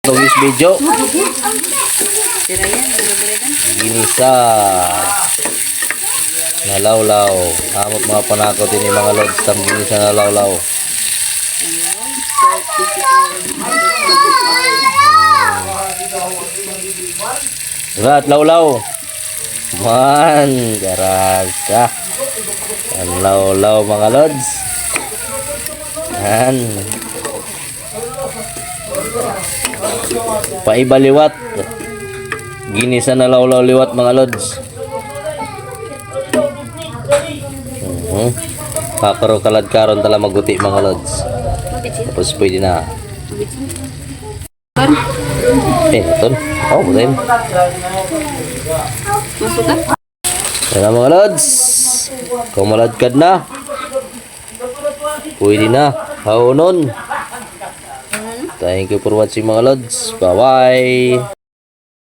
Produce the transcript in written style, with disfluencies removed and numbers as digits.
Tugis video. Ginisa. Nalawlaw. Amot mga panakot ini mga lods. Tam ginisa nalawlaw. Rat lawlaw. Man, garasa. Ang lawlaw mga lods. Yan. Paibaliwat. Ginisa na lawlaw liwat mga lods. Kakaro kalad karon tala maguti mga lods. Tapos pwede na. Ton. Oh, butin. Yan mga lods. Kung maladkad na, pwede na. Haunon. Thank you for watching mga lods. Bye-bye.